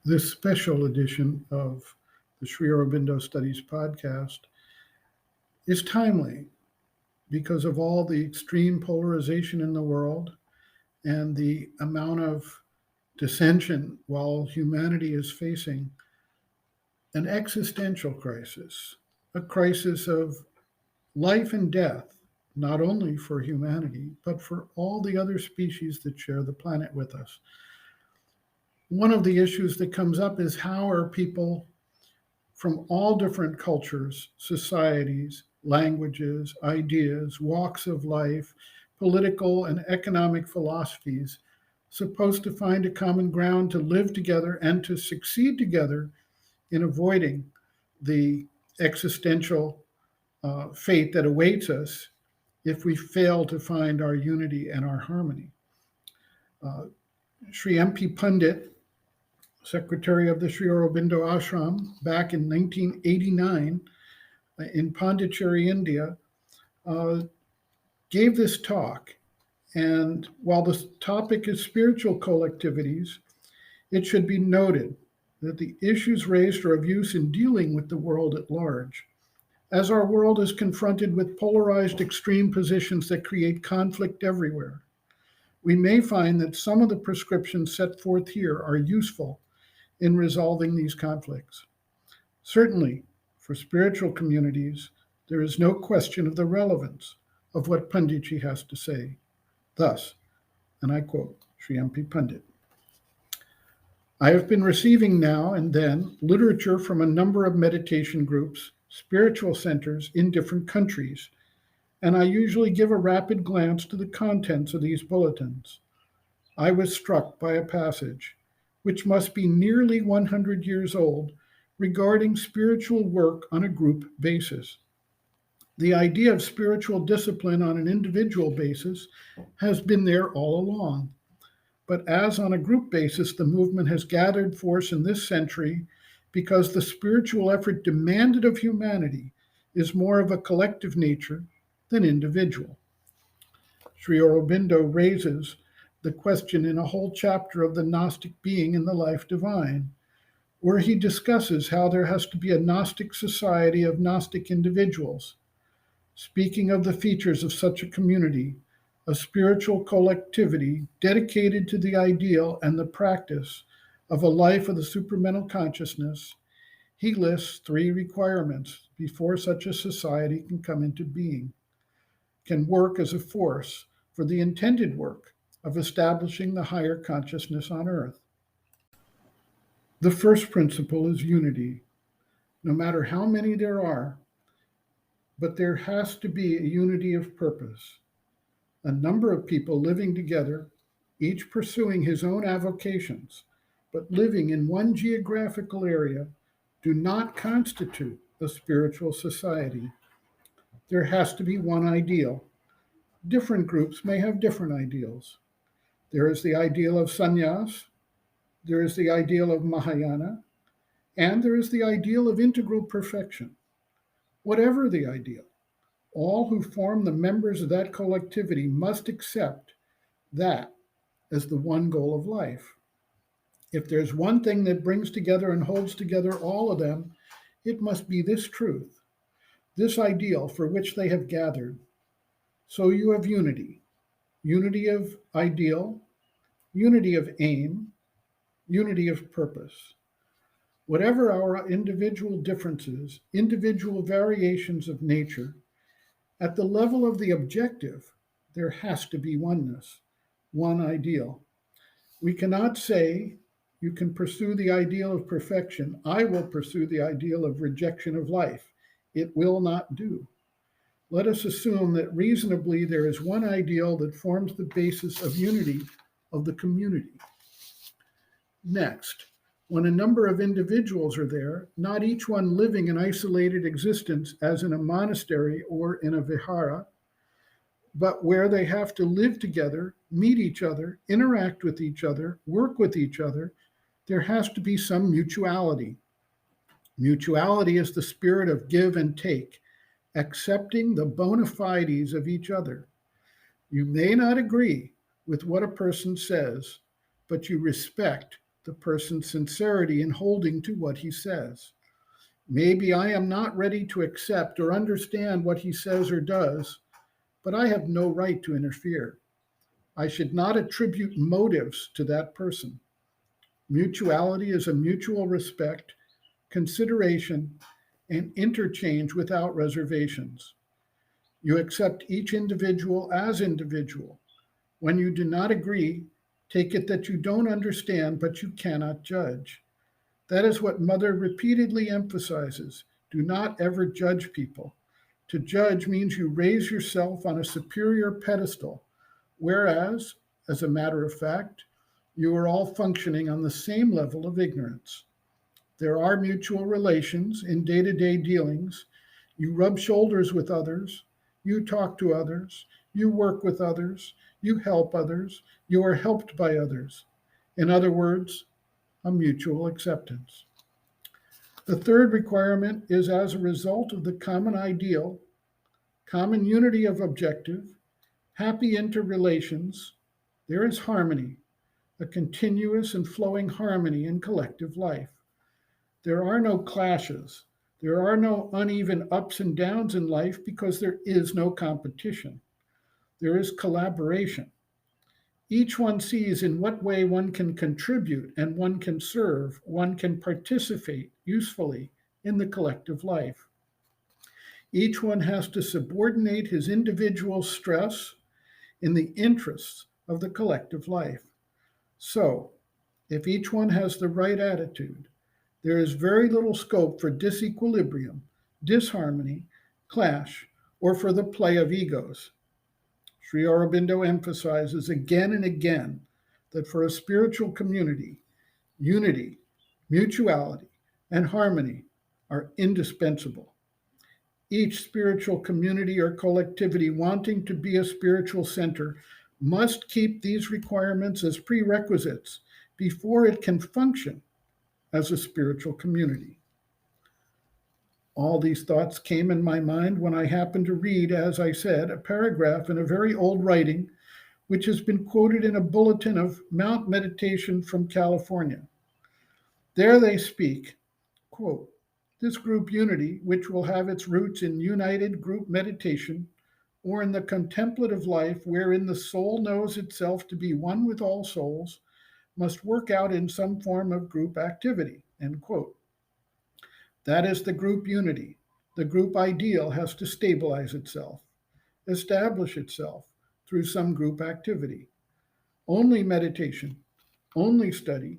This special edition of the Sri Aurobindo Studies podcast is timely because of all the extreme polarization in the world and the amount of dissension while humanity is facing an existential crisis, a crisis of life and death, not only for humanity, but for all the other species that share the planet with us. One of the issues that comes up is how are people from all different cultures, societies, languages, ideas, walks of life, political and economic philosophies supposed to find a common ground to live together and to succeed together in avoiding the existential fate that awaits us if we fail to find our unity and our harmony. Sri M.P. Pandit, secretary of the Sri Aurobindo Ashram, back in 1989 in Pondicherry, India, gave this talk. And while the topic is spiritual collectivities, it should be noted that the issues raised are of use in dealing with the world at large. As our world is confronted with polarized extreme positions that create conflict everywhere, we may find that some of the prescriptions set forth here are useful in resolving these conflicts. Certainly, for spiritual communities, there is no question of the relevance of what Panditji has to say. Thus, and I quote Sri M.P. Pandit, I have been receiving now and then literature from a number of meditation groups, spiritual centers in different countries, and I usually give a rapid glance to the contents of these bulletins. I was struck by a passage, which must be nearly 100 years old, regarding spiritual work on a group basis. The idea of spiritual discipline on an individual basis has been there all along. But as on a group basis, the movement has gathered force in this century because the spiritual effort demanded of humanity is more of a collective nature than individual. Sri Aurobindo raises the question in a whole chapter of the Gnostic being in the life divine, where he discusses how there has to be a Gnostic society of Gnostic individuals. Speaking of the features of such a community, a spiritual collectivity dedicated to the ideal and the practice of a life of the supramental consciousness, he lists 3 requirements before such a society can come into being, can work as a force for the intended work of establishing the higher consciousness on earth. The first principle is unity, no matter how many there are, but there has to be a unity of purpose. A number of people living together, each pursuing his own avocations, but living in one geographical area, do not constitute a spiritual society. There has to be one ideal. Different groups may have different ideals. There is the ideal of sannyas, there is the ideal of Mahayana, and there is the ideal of integral perfection. Whatever the ideal, all who form the members of that collectivity must accept that as the one goal of life. If there's one thing that brings together and holds together all of them, it must be this truth, this ideal for which they have gathered. So you have unity, unity of ideal, unity of aim, unity of purpose. Whatever our individual differences, individual variations of nature, at the level of the objective, there has to be oneness, one ideal. We cannot say, you can pursue the ideal of perfection, I will pursue the ideal of rejection of life. It will not do. Let us assume that reasonably there is one ideal that forms the basis of unity of the community. Next, when a number of individuals are there, not each one living an isolated existence as in a monastery or in a vihara, but where they have to live together, meet each other, interact with each other, work with each other, there has to be some mutuality. Mutuality is the spirit of give and take, accepting the bona fides of each other. You may not agree with what a person says, but you respect the person's sincerity in holding to what he says. Maybe I am not ready to accept or understand what he says or does, but I have no right to interfere. I should not attribute motives to that person. Mutuality is a mutual respect, consideration, and interchange without reservations. You accept each individual as individual. When you do not agree, take it that you don't understand, but you cannot judge. That is what Mother repeatedly emphasizes. Do not ever judge people. To judge means you raise yourself on a superior pedestal, whereas, as a matter of fact, you are all functioning on the same level of ignorance. There are mutual relations in day to day dealings. You rub shoulders with others, you talk to others, you work with others, you help others, you are helped by others. In other words, a mutual acceptance. The third requirement is as a result of the common ideal, common unity of objective, happy interrelations, there is harmony, a continuous and flowing harmony in collective life. There are no clashes. There are no uneven ups and downs in life because there is no competition. There is collaboration. Each one sees in what way one can contribute and one can serve, one can participate usefully in the collective life. Each one has to subordinate his individual stress in the interests of the collective life. So, if each one has the right attitude, there is very little scope for disequilibrium, disharmony, clash, or for the play of egos. Sri Aurobindo emphasizes again and again that for a spiritual community, unity, mutuality, and harmony are indispensable. Each spiritual community or collectivity wanting to be a spiritual center must keep these requirements as prerequisites before it can function as a spiritual community. All these thoughts came in my mind when I happened to read, as I said, a paragraph in a very old writing which has been quoted in a bulletin of Mount Meditation from California. There they speak, quote, this group unity, which will have its roots in united group meditation or in the contemplative life wherein the soul knows itself to be one with all souls, must work out in some form of group activity, end quote. That is the group unity. The group ideal has to stabilize itself, establish itself through some group activity. Only meditation, only study,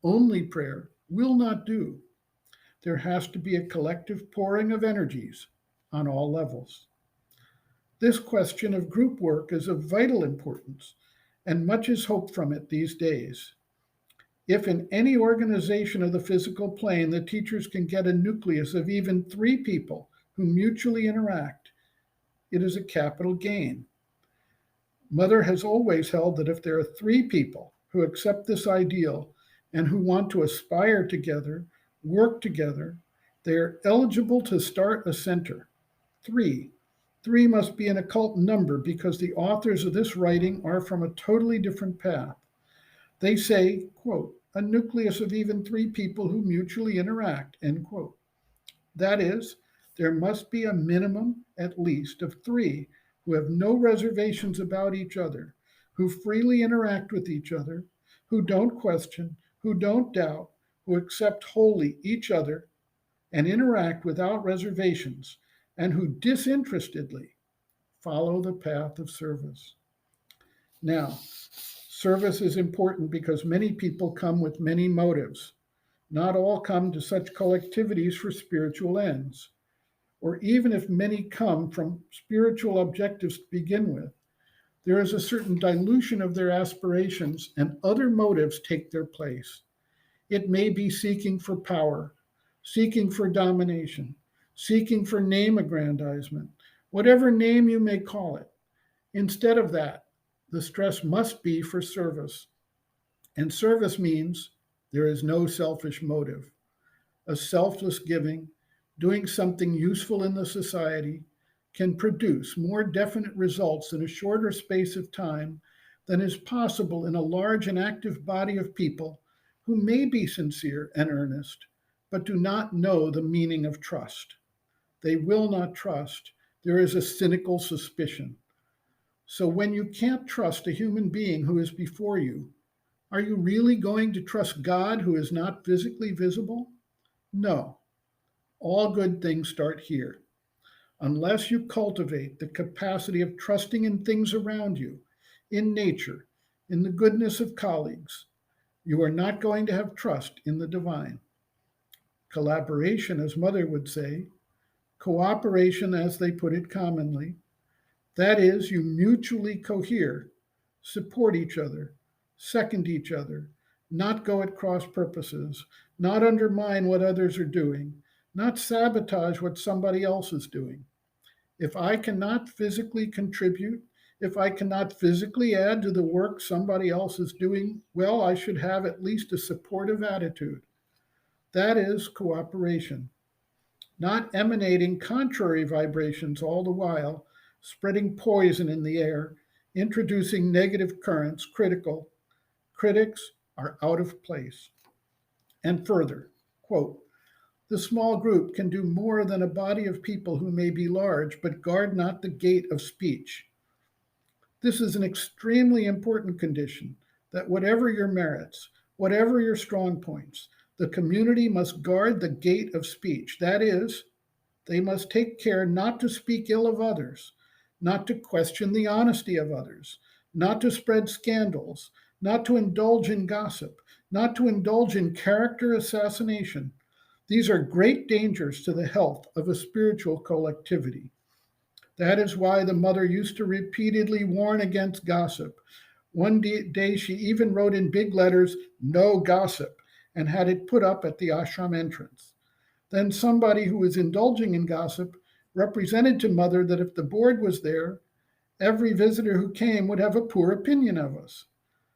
only prayer will not do. There has to be a collective pouring of energies on all levels. This question of group work is of vital importance, and much is hoped from it these days. If in any organization of the physical plane the teachers can get a nucleus of even 3 people who mutually interact, it is a capital gain. Mother has always held that if there are 3 people who accept this ideal and who want to aspire together, work together, they are eligible to start a center. 3. 3 must be an occult number because the authors of this writing are from a totally different path. They say, quote, a nucleus of even 3 people who mutually interact, end quote. That is, there must be a minimum, at least, of 3 who have no reservations about each other, who freely interact with each other, who don't question, who don't doubt, who accept wholly each other and interact without reservations, and who disinterestedly follow the path of service. Now, service is important because many people come with many motives. Not all come to such collectivities for spiritual ends. Or even if many come from spiritual objectives to begin with, there is a certain dilution of their aspirations and other motives take their place. It may be seeking for power, seeking for domination, seeking for name aggrandizement, whatever name you may call it. Instead of that, the stress must be for service. And service means there is no selfish motive. A selfless giving, doing something useful in the society, can produce more definite results in a shorter space of time than is possible in a large and active body of people who may be sincere and earnest, but do not know the meaning of trust. They will not trust. There is a cynical suspicion. So when you can't trust a human being who is before you, are you really going to trust God who is not physically visible? No. All good things start here. Unless you cultivate the capacity of trusting in things around you, in nature, in the goodness of colleagues, you are not going to have trust in the divine. Collaboration, as Mother would say, cooperation, as they put it commonly, that is, you mutually cohere, support each other, second each other, not go at cross purposes, not undermine what others are doing, not sabotage what somebody else is doing. If I cannot physically contribute, if I cannot physically add to the work somebody else is doing, well, I should have at least a supportive attitude. That is cooperation, not emanating contrary vibrations all the while, spreading poison in the air, introducing negative currents, critics are out of place. And further, quote, the small group can do more than a body of people who may be large, but guard not the gate of speech. This is an extremely important condition that whatever your merits, whatever your strong points, the community must guard the gate of speech. That is, they must take care not to speak ill of others, not to question the honesty of others, not to spread scandals, not to indulge in gossip, not to indulge in character assassination. These are great dangers to the health of a spiritual collectivity. That is why the mother used to repeatedly warn against gossip. One day she even wrote in big letters, "No gossip," and had it put up at the ashram entrance. Then somebody who was indulging in gossip represented to Mother that if the board was there, every visitor who came would have a poor opinion of us.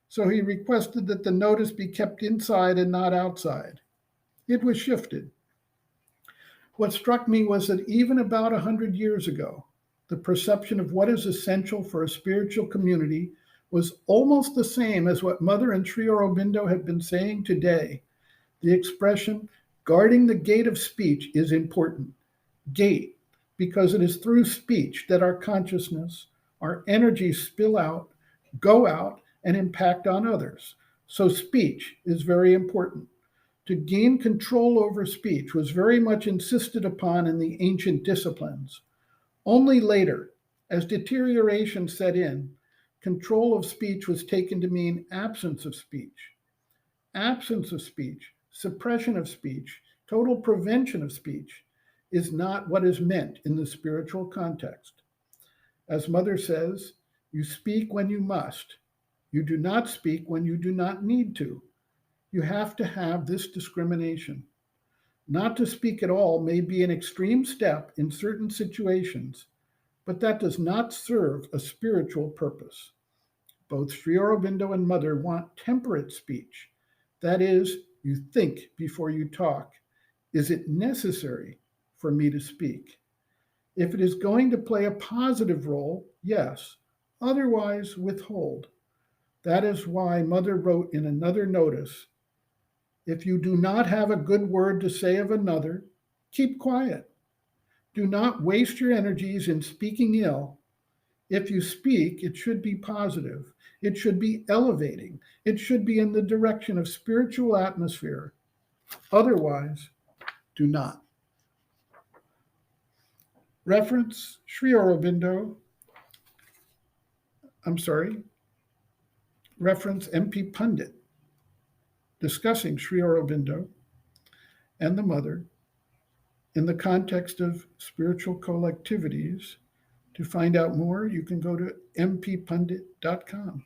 So he requested that the notice be kept inside and not outside. It was shifted. What struck me was that even about 100 years ago, the perception of what is essential for a spiritual community was almost the same as what Mother and Sri Aurobindo have been saying today. The expression, guarding the gate of speech, is important. Gate, because it is through speech that our consciousness, our energies spill out, go out, and impact on others. So speech is very important. To gain control over speech was very much insisted upon in the ancient disciplines. Only later, as deterioration set in, control of speech was taken to mean absence of speech. Absence of speech, suppression of speech, total prevention of speech is not what is meant in the spiritual context. As Mother says, you speak when you must. You do not speak when you do not need to. You have to have this discrimination. Not to speak at all may be an extreme step in certain situations, but that does not serve a spiritual purpose. Both Sri Aurobindo and Mother want temperate speech. That is, you think before you talk. Is it necessary for me to speak? If it is going to play a positive role, yes. Otherwise, withhold. That is why Mother wrote in another notice, if you do not have a good word to say of another, keep quiet. Do not waste your energies in speaking ill. If you speak, it should be positive. It should be elevating. It should be in the direction of spiritual atmosphere. Otherwise, do not. Reference Sri Aurobindo. Reference MP Pandit discussing Sri Aurobindo and the Mother in the context of spiritual collectivities. To find out more, you can go to mppundit.com.